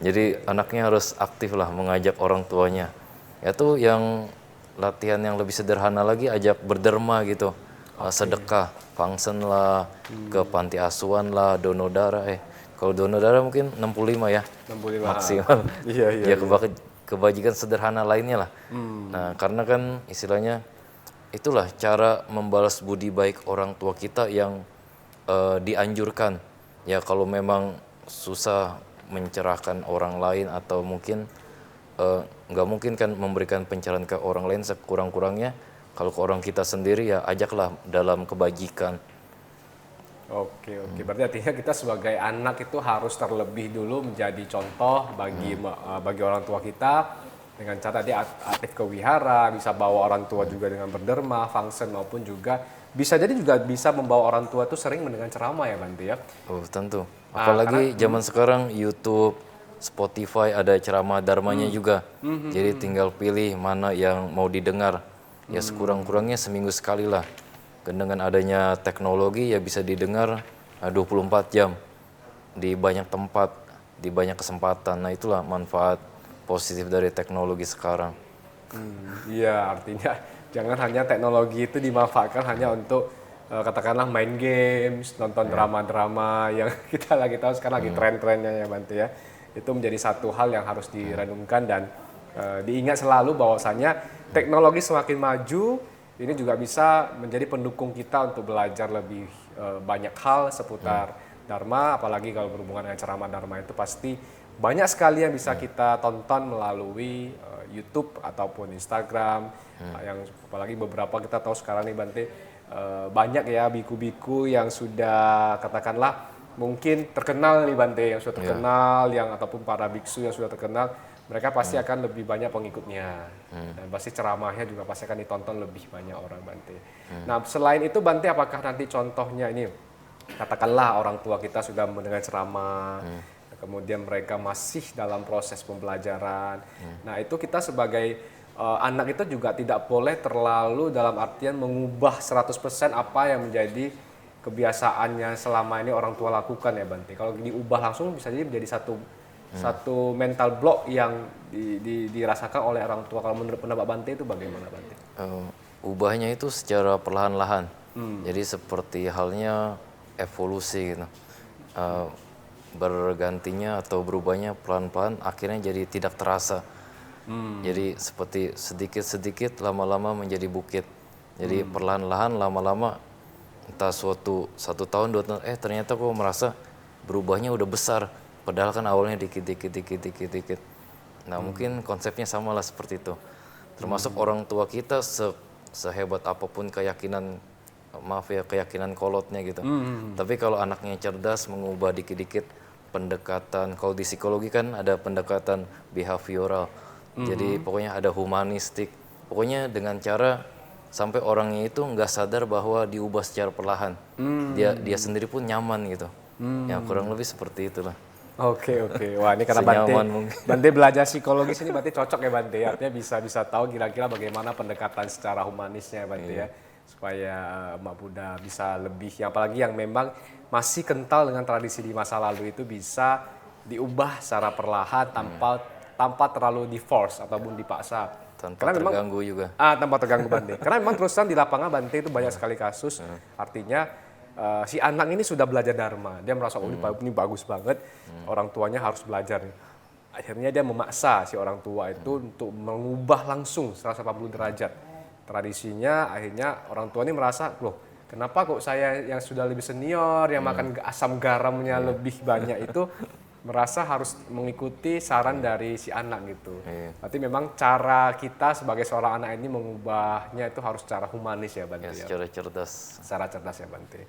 Jadi anaknya harus aktif lah mengajak orang tuanya. Itu yang latihan yang lebih sederhana lagi, ajak berderma gitu. Sedekah, fangsen lah, ke panti asuhan lah, donodara. Kalau donodara mungkin 65 ya, 65 maksimal. Iya. Ya kebajikan sederhana lainnya lah. Nah karena kan istilahnya itulah cara membalas budi baik orang tua kita yang dianjurkan. Ya kalau memang susah mencerahkan orang lain atau mungkin nggak mungkin kan memberikan pencerahan ke orang lain, sekurang-kurangnya kalau ke orang kita sendiri ya ajaklah dalam kebajikan. Oke. Berarti artinya kita sebagai anak itu harus terlebih dulu menjadi contoh bagi orang tua kita dengan cara dia aktif ke wihara, bisa bawa orang tua juga dengan berderma, fangsen maupun juga bisa jadi juga bisa membawa orang tua itu sering mendengar ceramah ya Bante ya. Oh tentu. Apalagi zaman sekarang YouTube, Spotify ada ceramah dharmanya juga. Jadi tinggal pilih mana yang mau didengar. Ya sekurang-kurangnya seminggu sekali lah. Dengan adanya teknologi ya bisa didengar 24 jam di banyak tempat, di banyak kesempatan. Nah itulah manfaat positif dari teknologi sekarang. Iya, artinya jangan hanya teknologi itu dimanfaatkan hanya untuk katakanlah main games, nonton drama-drama yang kita lagi tahu sekarang lagi tren-trennya ya Bante ya. Itu menjadi satu hal yang harus direnungkan dan diingat selalu bahwasanya teknologi semakin maju, ini juga bisa menjadi pendukung kita untuk belajar lebih banyak hal seputar Dharma, apalagi kalau berhubungan dengan ceramah Dharma itu pasti banyak sekali yang bisa kita tonton melalui YouTube ataupun Instagram, yang apalagi beberapa kita tahu sekarang nih Bante, banyak ya biku-biku yang sudah katakanlah mungkin terkenal nih Bante, yang sudah terkenal, yang ataupun para biksu yang sudah terkenal, mereka pasti akan lebih banyak pengikutnya dan pasti ceramahnya juga pasti akan ditonton lebih banyak orang Bante. Nah selain itu Bante, apakah nanti contohnya ini katakanlah orang tua kita sudah mendengar ceramah, kemudian mereka masih dalam proses pembelajaran. Nah itu kita sebagai anak itu juga tidak boleh terlalu dalam artian mengubah 100% apa yang menjadi kebiasaannya selama ini orang tua lakukan ya Bante. Kalau diubah langsung bisa jadi menjadi satu mental block yang dirasakan oleh orang tua. Kalau menurut pendapat Bante itu bagaimana Bante? Ubahnya itu secara perlahan-lahan. Jadi seperti halnya evolusi gitu. Bergantinya atau berubahnya pelan-pelan akhirnya jadi tidak terasa. Jadi seperti sedikit-sedikit lama-lama menjadi bukit. Jadi perlahan-lahan lama-lama entah satu tahun 2 tahun ternyata kok merasa berubahnya udah besar, padahal kan awalnya dikit. Nah mungkin konsepnya sama lah seperti itu. Termasuk orang tua kita sehebat apapun keyakinan kolotnya gitu. Tapi kalau anaknya cerdas, mengubah dikit-dikit pendekatan, kalau di psikologi kan ada pendekatan behavioral. Jadi pokoknya ada humanistik. Pokoknya dengan cara sampai orangnya itu nggak sadar bahwa diubah secara perlahan. Dia sendiri pun nyaman gitu. Ya kurang lebih seperti itulah. Oke. Wah ini karena Bante belajar psikologis ini Bante cocok ya Bante. Artinya bisa tahu kira-kira bagaimana pendekatan secara humanisnya Bante ya. Supaya Mak Buddha bisa lebih, apalagi yang memang masih kental dengan tradisi di masa lalu itu bisa diubah secara perlahan tanpa terlalu di-force ataupun dipaksa. Tanpa terganggu juga. Tanpa terganggu Bante. Karena memang terus terang di lapangan Bante itu banyak sekali kasus. Artinya si anak ini sudah belajar Dharma. Dia merasa ini bagus banget. Orang tuanya harus belajar. akhirnya dia memaksa si orang tua itu untuk mengubah langsung 180 derajat tradisinya. Akhirnya orang tua ini merasa, loh kenapa kok saya yang sudah lebih senior, yang makan asam garamnya lebih banyak itu merasa harus mengikuti saran dari si anak gitu. Berarti memang cara kita sebagai seorang anak ini mengubahnya itu harus secara humanis ya Bante. Ya, secara cerdas. Secara cerdas ya Bante.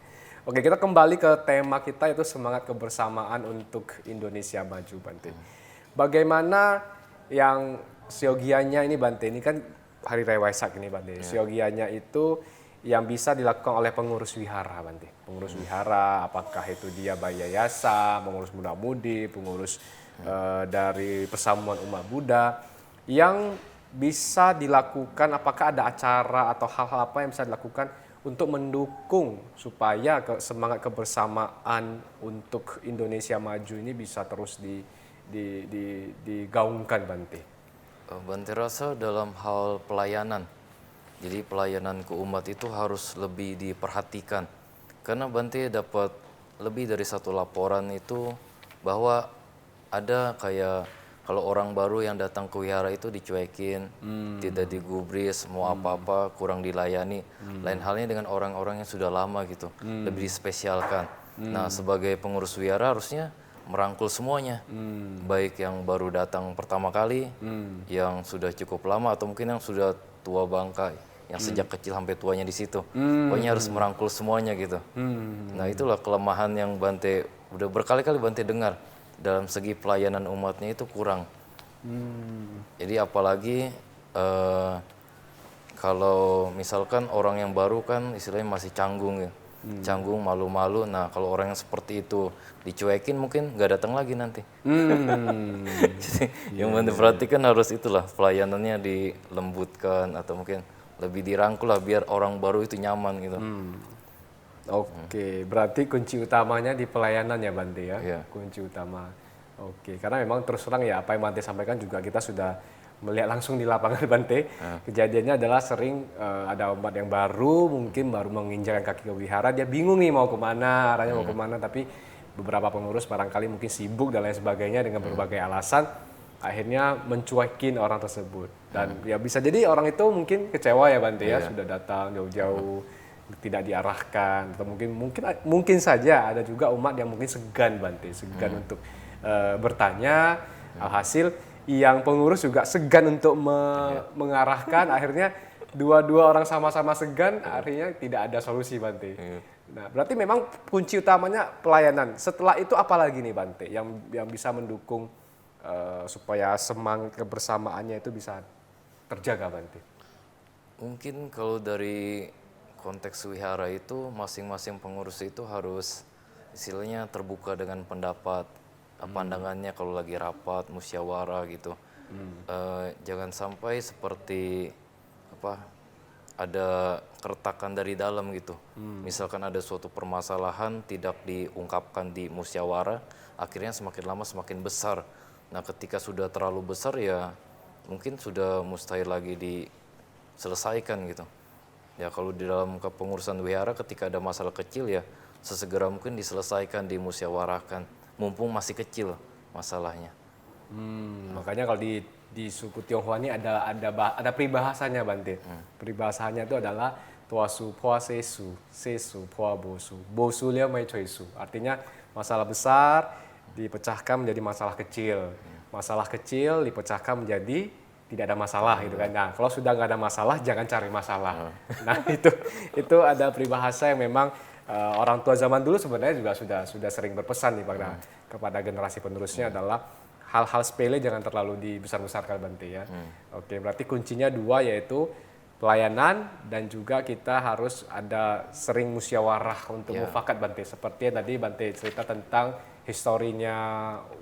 Oke, kita kembali ke tema kita, itu semangat kebersamaan untuk Indonesia Maju Bante. Bagaimana yang siogianya ini Bante, ini kan Hari Raya Waisak ini Bante. Siogianya itu yang bisa dilakukan oleh pengurus wihara Bante. Pengurus wihara, apakah itu dia Bayayasa, pengurus muda-mudi, pengurus dari Persamuan Umat Buddha, yang bisa dilakukan, apakah ada acara atau hal-hal apa yang bisa dilakukan untuk mendukung supaya semangat kebersamaan untuk Indonesia Maju ini bisa terus digaungkan Bante? Bante rasa dalam hal pelayanan, jadi pelayanan ke umat itu harus lebih diperhatikan. Karena Bante dapat lebih dari satu laporan itu bahwa ada kayak kalau orang baru yang datang ke wihara itu dicuekin, tidak digubris, mau apa-apa kurang dilayani. Lain halnya dengan orang-orang yang sudah lama gitu, lebih dispesialkan. Nah, sebagai pengurus wihara harusnya merangkul semuanya, baik yang baru datang pertama kali, yang sudah cukup lama, atau mungkin yang sudah tua bangka, yang sejak kecil sampai tuanya di situ. Pokoknya harus merangkul semuanya gitu. Nah, itulah kelemahan yang Bante udah berkali-kali Bante dengar dalam segi pelayanan umatnya itu kurang. Jadi apalagi kalau misalkan orang yang baru kan istilahnya masih canggung ya. Canggung, malu-malu. Nah, kalau orang yang seperti itu dicuekin mungkin nggak datang lagi nanti. Jadi yang Bante perhatikan harus itulah pelayanannya dilembutkan atau mungkin lebih dirangkul lah biar orang baru itu nyaman gitu. Oke, berarti kunci utamanya di pelayanan ya Bante ya? Iya. Kunci utama. Oke, karena memang terus terang ya apa yang Bante sampaikan juga kita sudah melihat langsung di lapangan Bante. Kejadiannya adalah sering ada umat yang baru, mungkin baru menginjakkan kaki ke wihara, dia bingung nih mau kemana, arahnya mau kemana, tapi beberapa pengurus barangkali mungkin sibuk dan lain sebagainya dengan berbagai alasan, akhirnya mencuekin orang tersebut. Dan ya bisa jadi orang itu mungkin kecewa ya Bante ya, sudah datang jauh-jauh, tidak diarahkan, atau mungkin saja ada juga umat yang mungkin segan Bante, segan untuk bertanya, alhasil yang pengurus juga segan untuk mengarahkan, akhirnya dua orang sama-sama segan, akhirnya tidak ada solusi Bante. Nah, berarti memang kunci utamanya pelayanan. Setelah itu apa lagi nih Bante yang bisa mendukung supaya semangat kebersamaannya itu bisa terjaga Bante? Mungkin kalau dari konteks wihara itu masing-masing pengurus itu harus istilahnya terbuka dengan pendapat, pandangannya kalau lagi rapat, musyawarah gitu. Jangan sampai seperti ada keretakan dari dalam gitu. Misalkan ada suatu permasalahan tidak diungkapkan di musyawarah, akhirnya semakin lama semakin besar. Nah, ketika sudah terlalu besar ya mungkin sudah mustahil lagi diselesaikan gitu. Ya kalau di dalam kepengurusan wihara ketika ada masalah kecil ya sesegera mungkin diselesaikan, dimusyawarahkan, mumpung masih kecil masalahnya. Makanya kalau di suku Tionghoa ini ada peribahasanya Bante. Peribahasanya itu adalah tuasu pua sesu, sesu pua bosu, bosu liao mai choisu. Artinya masalah besar dipecahkan menjadi masalah kecil. Masalah kecil dipecahkan menjadi tidak ada masalah gitu kan. Nah, kalau sudah nggak ada masalah jangan cari masalah. Nah, itu ada peribahasa yang memang orang tua zaman dulu sebenarnya juga sudah sering berpesan nih kepada generasi penerusnya adalah hal-hal sepele jangan terlalu dibesar-besarkan Bante ya. Oke, berarti kuncinya dua yaitu pelayanan dan juga kita harus ada sering musyawarah untuk mufakat Bante. Seperti yang tadi Bante cerita tentang historinya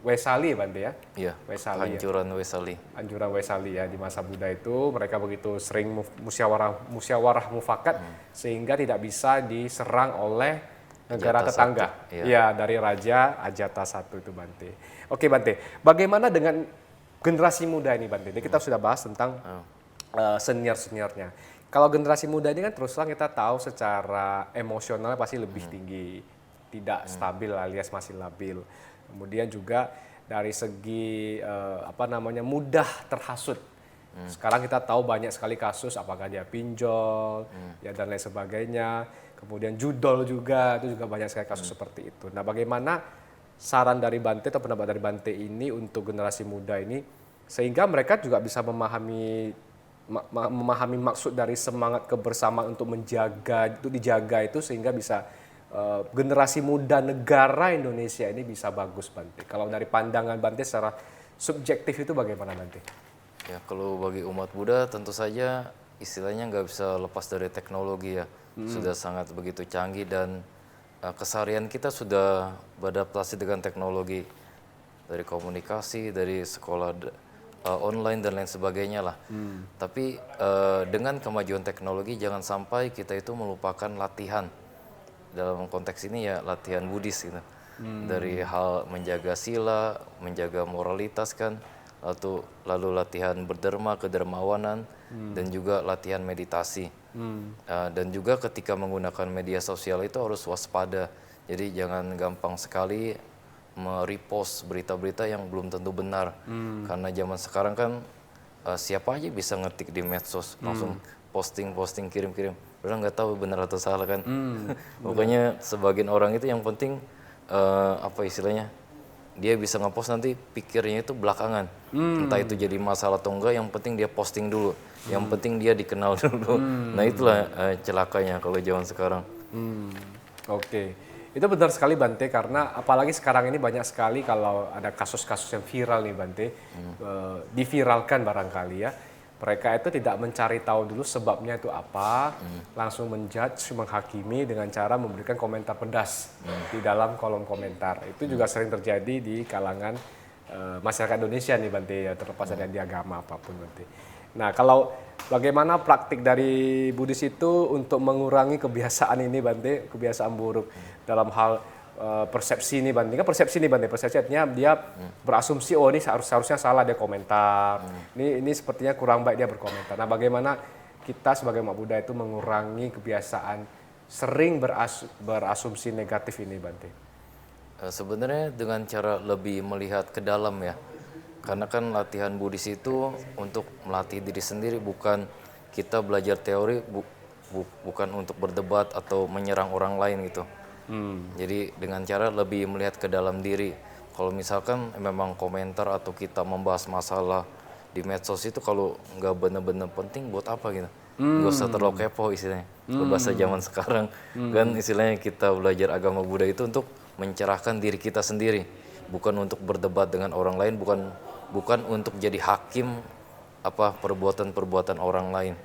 Wesali Bante ya. Iya, Wesali. anjuran Wesali. Anjuran Wesali ya, di masa Buddha itu mereka begitu sering musyawarah mufakat sehingga tidak bisa diserang oleh negara Ajata tetangga. I. Ya, dari Raja Ajata I itu Bante. Oke Bante, bagaimana dengan generasi muda ini Bante? Jadi kita sudah bahas tentang senior-seniornya. Kalau generasi muda ini kan terus terang kita tahu secara emosional pasti lebih tinggi, tidak stabil alias masih labil. Kemudian juga dari segi mudah terhasut. Sekarang kita tahu banyak sekali kasus, apakah dia pinjol, ya dan lain sebagainya. Kemudian judol juga, itu juga banyak sekali kasus seperti itu. Nah, bagaimana saran dari Bante atau pendapat dari Bante ini untuk generasi muda ini, sehingga mereka juga bisa memahami maksud dari semangat kebersamaan untuk dijaga itu sehingga bisa generasi muda negara Indonesia ini bisa bagus, Bante. Kalau dari pandangan Bante secara subjektif itu bagaimana, Bante? Ya, kalau bagi umat Buddha tentu saja istilahnya nggak bisa lepas dari teknologi ya. Sudah sangat begitu canggih dan keseharian kita sudah beradaptasi dengan teknologi. Dari komunikasi, dari sekolah online dan lain sebagainya lah. Tapi dengan kemajuan teknologi jangan sampai kita itu melupakan latihan. Dalam konteks ini ya latihan Buddhis gitu. Dari hal menjaga sila, menjaga moralitas kan. Lalu latihan berderma, kedermawanan, dan juga latihan meditasi. Dan juga ketika menggunakan media sosial itu harus waspada. Jadi jangan gampang sekali merepost berita-berita yang belum tentu benar. Karena zaman sekarang kan siapa aja bisa ngetik di medsos, langsung posting, kirim-kirim. Orang nggak tahu benar atau salah kan. Pokoknya sebagian orang itu yang penting istilahnya, dia bisa ngepost nanti pikirnya itu belakangan. Entah itu jadi masalah atau enggak, yang penting dia posting dulu. Yang penting dia dikenal dulu. Nah itulah celakanya kalau zaman sekarang. Oke. Itu benar sekali, Bante, karena apalagi sekarang ini banyak sekali kalau ada kasus-kasus yang viral nih, Bante, diviralkan barangkali ya. Mereka itu tidak mencari tahu dulu sebabnya itu apa, langsung menjudge, menghakimi dengan cara memberikan komentar pedas di dalam kolom komentar. Itu juga sering terjadi di kalangan masyarakat Indonesia nih, Bante, ya, terlepas dari agama apapun, Bante. Nah, kalau bagaimana praktik dari Buddhis itu untuk mengurangi kebiasaan ini, Bante, kebiasaan buruk dalam hal persepsi ini, Bante. Kan persepsi ini, Bante, persepsi artinya dia berasumsi, oh ini seharusnya salah dia komentar. Ini sepertinya kurang baik dia berkomentar. Nah, bagaimana kita sebagai umat Buddha itu mengurangi kebiasaan sering berasumsi negatif ini, Bante? Sebenarnya dengan cara lebih melihat ke dalam ya. Karena kan latihan Buddhis itu untuk melatih diri sendiri, bukan kita belajar teori, bukan untuk berdebat atau menyerang orang lain gitu. Jadi dengan cara lebih melihat ke dalam diri. Kalau misalkan memang komentar atau kita membahas masalah di medsos itu kalau nggak benar-benar penting buat apa gitu. Nggak usah terlalu kepo istilahnya. Kalau bahasa zaman sekarang kan istilahnya kita belajar agama Buddha itu untuk mencerahkan diri kita sendiri. Bukan untuk berdebat dengan orang lain, bukan untuk jadi hakim perbuatan-perbuatan orang lain.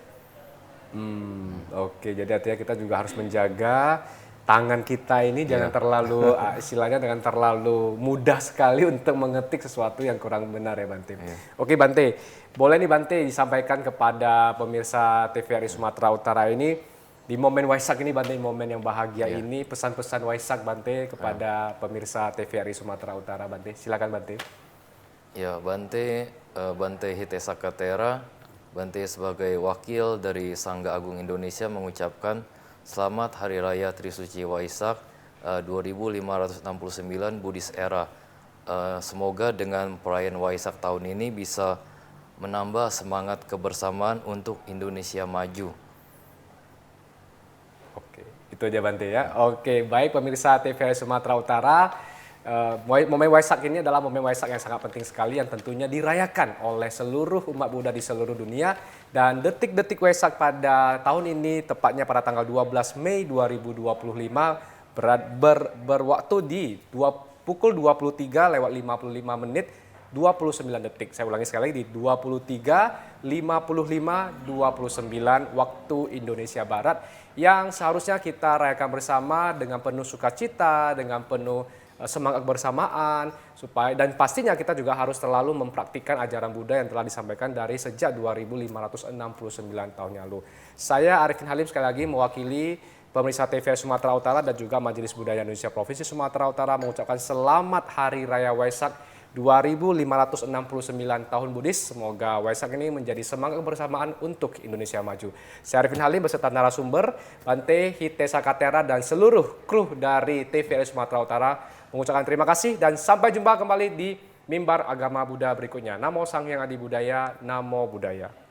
Oke, jadi artinya kita juga harus menjaga tangan kita ini jangan terlalu istilahnya dengan terlalu mudah sekali untuk mengetik sesuatu yang kurang benar ya, Bante. Oke, Bante, boleh nih, Bante, disampaikan kepada pemirsa TVRI Sumatera Utara ini di momen Waisak ini, Bante, momen yang bahagia ini, pesan-pesan Waisak, Bante, kepada pemirsa TVRI Sumatera Utara, Bante. Silakan, Bante. Ya, Bante Hitesaka Tera, Bante sebagai wakil dari Sangga Agung Indonesia mengucapkan Selamat Hari Raya Trisuci Waisak 2569 Buddhis Era. Semoga dengan perayaan Waisak tahun ini bisa menambah semangat kebersamaan untuk Indonesia maju. Oke, itu aja, Bante, ya. Oke, baik pemirsa TVRI Sumatera Utara. Momen Waisak ini adalah momen Waisak yang sangat penting sekali yang tentunya dirayakan oleh seluruh umat Buddha di seluruh dunia. Dan detik-detik Waisak pada tahun ini tepatnya pada tanggal 12 Mei 2025 berwaktu di pukul 23:55 menit 29 detik. Saya ulangi sekali lagi, di 23:55:29 waktu Indonesia Barat, yang seharusnya kita rayakan bersama dengan penuh sukacita, dengan penuh semangat bersamaan, dan pastinya kita juga harus selalu mempraktikkan ajaran Buddha yang telah disampaikan dari sejak 2569 tahun yang lalu. Saya Arifin Halim sekali lagi mewakili pemirsa TVRI Sumatera Utara dan juga Majelis Budaya Indonesia Provinsi Sumatera Utara mengucapkan selamat Hari Raya Waisak 2569 tahun Buddhis. Semoga Waisak ini menjadi semangat kebersamaan untuk Indonesia maju. Saya Arifin Halim beserta narasumber Bante Hitesaka Tera dan seluruh kru dari TVRI Sumatera Utara mengucapkan terima kasih dan sampai jumpa kembali di mimbar agama Buddha berikutnya. Namo Sang Hyang Adi Budaya, Namo Buddhaya.